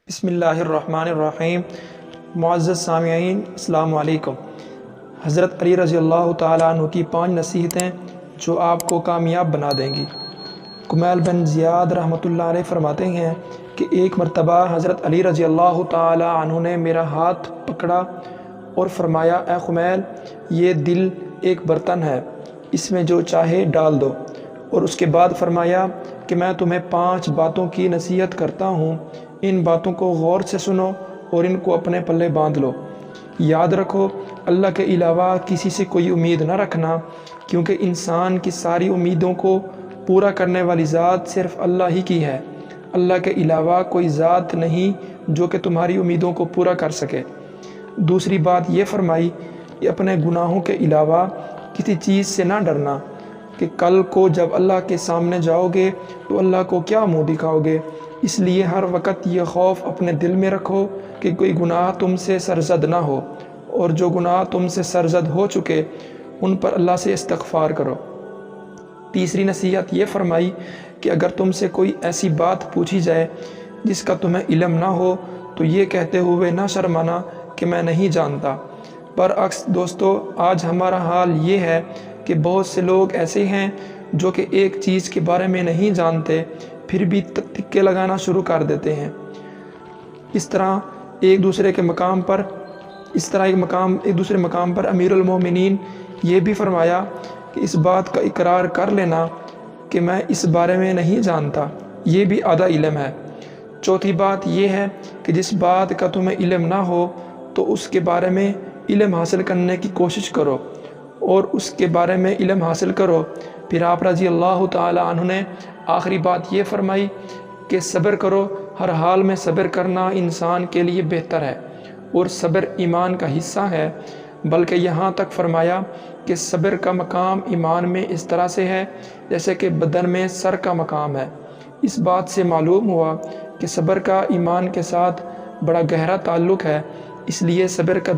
بسم اللہ الرحمن الرحیم۔ معزز سامعین السلام علیکم۔ حضرت علی رضی اللہ تعالیٰ عنہ کی 5 نصیحتیں جو آپ کو کامیاب بنا دیں گی۔ کمیل بن زیاد رحمۃ اللہ علیہ فرماتے ہیں کہ ایک مرتبہ حضرت علی رضی اللہ تعالیٰ عنہ نے میرا ہاتھ پکڑا اور فرمایا، اے کمیل، یہ دل ایک برتن ہے، اس میں جو چاہے ڈال دو۔ اور اس کے بعد فرمایا کہ میں تمہیں 5 باتوں کی نصیحت کرتا ہوں، ان باتوں کو غور سے سنو اور ان کو اپنے پلے باندھ لو۔ یاد رکھو، اللہ کے علاوہ کسی سے کوئی امید نہ رکھنا، کیونکہ انسان کی ساری امیدوں کو پورا کرنے والی ذات صرف اللہ ہی کی ہے۔ اللہ کے علاوہ کوئی ذات نہیں جو کہ تمہاری امیدوں کو پورا کر سکے۔ دوسری بات یہ فرمائی کہ اپنے گناہوں کے علاوہ کسی چیز سے نہ ڈرنا، کہ کل کو جب اللہ کے سامنے جاؤ گے تو اللہ کو کیا منہ دکھاؤ گے۔ اس لیے ہر وقت یہ خوف اپنے دل میں رکھو کہ کوئی گناہ تم سے سرزد نہ ہو، اور جو گناہ تم سے سرزد ہو چکے ان پر اللہ سے استغفار کرو۔ تیسری نصیحت یہ فرمائی کہ اگر تم سے کوئی ایسی بات پوچھی جائے جس کا تمہیں علم نہ ہو تو یہ کہتے ہوئے نہ شرمانا کہ میں نہیں جانتا۔ برعکس دوستو، آج ہمارا حال یہ ہے کہ بہت سے لوگ ایسے ہیں جو کہ ایک چیز کے بارے میں نہیں جانتے پھر بھی تکے لگانا شروع کر دیتے ہیں۔ اس طرح ایک دوسرے مقام پر امیر المومنین یہ بھی فرمایا کہ اس بات کا اقرار کر لینا کہ میں اس بارے میں نہیں جانتا، یہ بھی آدھا علم ہے۔ چوتھی بات یہ ہے کہ جس بات کا تمہیں علم نہ ہو تو اس کے بارے میں علم حاصل کرنے کی کوشش کرو اور اس کے بارے میں علم حاصل کرو۔ پھر آپ رضی اللہ تعالی عنہ نے آخری بات یہ فرمائی کہ صبر کرو، ہر حال میں صبر کرنا انسان کے لیے بہتر ہے، اور صبر ایمان کا حصہ ہے۔ بلکہ یہاں تک فرمایا کہ صبر کا مقام ایمان میں اس طرح سے ہے جیسے کہ بدن میں سر کا مقام ہے۔ اس بات سے معلوم ہوا کہ صبر کا ایمان کے ساتھ بڑا گہرا تعلق ہے، اس لیے صبر کا